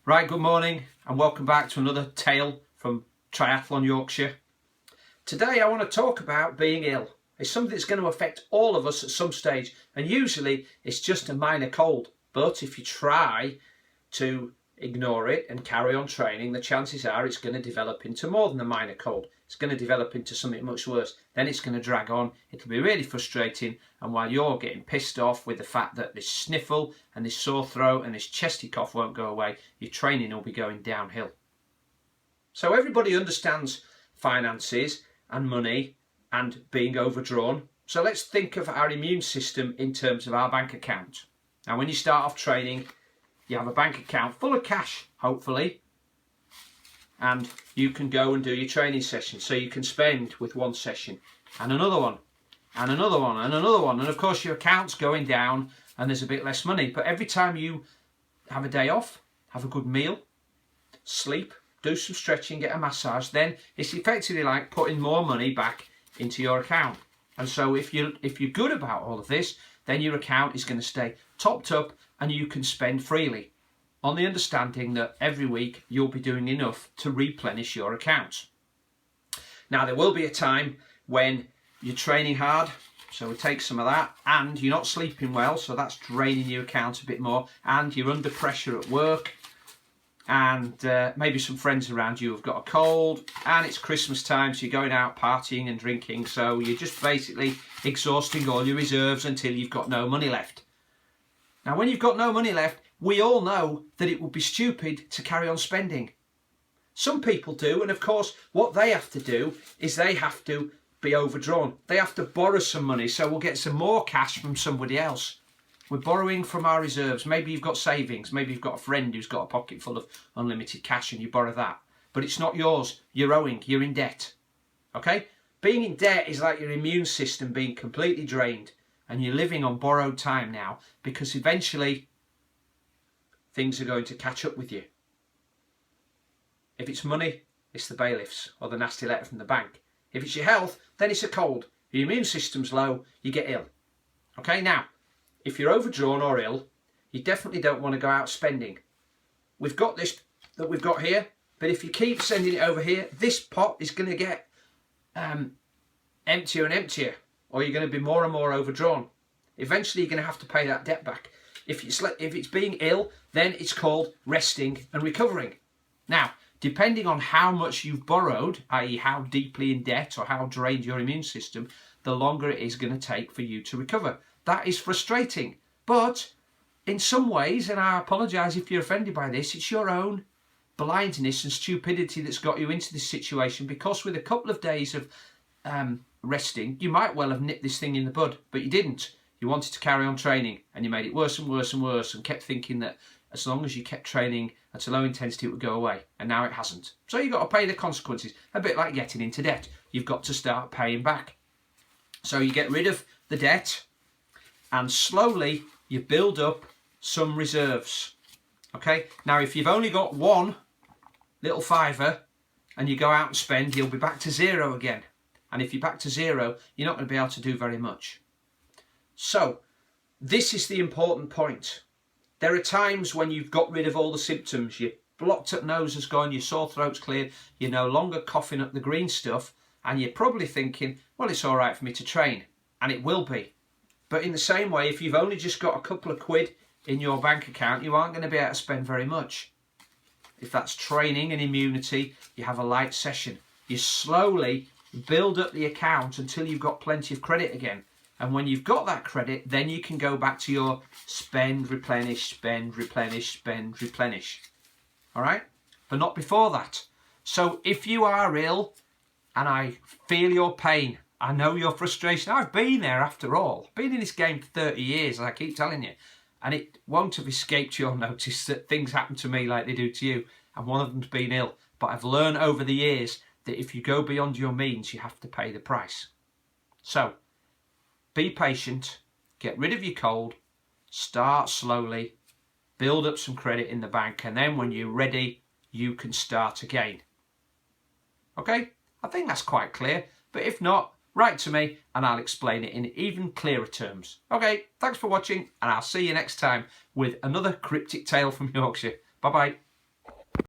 Right, good morning and welcome back to another tale from Triathlon Yorkshire. Today I want to talk about being ill. It's something that's going to affect all of us at some stage, and usually it's just a minor cold. But if you try to ignore it and carry on training, the chances are it's going to develop into more than a minor cold. It's going to develop into something much worse. Then it's going to drag on. It'll be really frustrating, and while you're getting pissed off with the fact that this sniffle and this sore throat and this chesty cough won't go away, your training will be going downhill. So everybody understands finances and money and being overdrawn. So let's think of our immune system in terms of our bank account. Now when you start off training, you have a bank account full of cash, hopefully, and you can go and do your training session. So you can spend with one session and another one and another one and another one, and of course your account's going down and there's a bit less money. But every time you have a day off, have a good meal, sleep, do some stretching, get a massage, then it's effectively like putting more money back into your account. And so if you're good about all of this, then your account is going to stay topped up and you can spend freely, on the understanding that every week you'll be doing enough to replenish your account. Now there will be a time when you're training hard, so we take some of that, and you're not sleeping well, so that's draining your account a bit more, and you're under pressure at work, and maybe some friends around you have got a cold, and it's Christmas time, so you're going out partying and drinking, so you're just basically exhausting all your reserves until you've got no money left. Now when you've got no money left, we all know that it would be stupid to carry on spending. Some people do, and of course what they have to do is they have to be overdrawn. They have to borrow some money, so we'll get some more cash from somebody else. We're borrowing from our reserves. Maybe you've got savings, maybe you've got a friend who's got a pocket full of unlimited cash and you borrow that. But it's not yours, you're owing, you're in debt. Okay? Being in debt is like your immune system being completely drained, and you're living on borrowed time now, because eventually things are going to catch up with you. If it's money, it's the bailiffs or the nasty letter from the bank. If it's your health, then it's a cold. Your immune system's low, you get ill. Okay, now, if you're overdrawn or ill, you definitely don't want to go out spending. We've got this that we've got here, but if you keep sending it over here, this pot is going to get emptier and emptier, or you're going to be more and more overdrawn. Eventually you're going to have to pay that debt back. If it's being ill, then it's called resting and recovering. Now, depending on how much you've borrowed, i.e. how deeply in debt or how drained your immune system, the longer it is going to take for you to recover. That is frustrating. But in some ways, and I apologise if you're offended by this, it's your own blindness and stupidity that's got you into this situation, because with a couple of days of resting, you might well have nipped this thing in the bud, but you didn't. You wanted to carry on training, and you made it worse and worse and worse, and kept thinking that as long as you kept training at a low intensity it would go away, and now it hasn't. So you've got to pay the consequences, a bit like getting into debt. You've got to start paying back. So you get rid of the debt, and slowly you build up some reserves. Okay, now if you've only got one little fiver and you go out and spend, you'll be back to zero again. And if you're back to zero, you're not going to be able to do very much. So this is the important point. There are times when you've got rid of all the symptoms. Your blocked up nose has gone, your sore throat's cleared, you're no longer coughing up the green stuff, and you're probably thinking, well, it's all right for me to train. And it will be. But in the same way, if you've only just got a couple of quid in your bank account, you aren't going to be able to spend very much. If that's training and immunity, you have a light session. You slowly build up the account until you've got plenty of credit again. And when you've got that credit, then you can go back to your spend, replenish, spend, replenish, spend, replenish. All right? But not before that. So if you are ill, and I feel your pain, I know your frustration. I've been there after all. I've been in this game for 30 years, as I keep telling you. And it won't have escaped your notice that things happen to me like they do to you. And one of them's been ill. But I've learned over the years that if you go beyond your means, you have to pay the price. So, be patient, get rid of your cold, start slowly, build up some credit in the bank, and then when you're ready, you can start again. Okay? I think that's quite clear, but if not, write to me and I'll explain it in even clearer terms. Okay, thanks for watching, and I'll see you next time with another cryptic tale from Yorkshire. Bye-bye.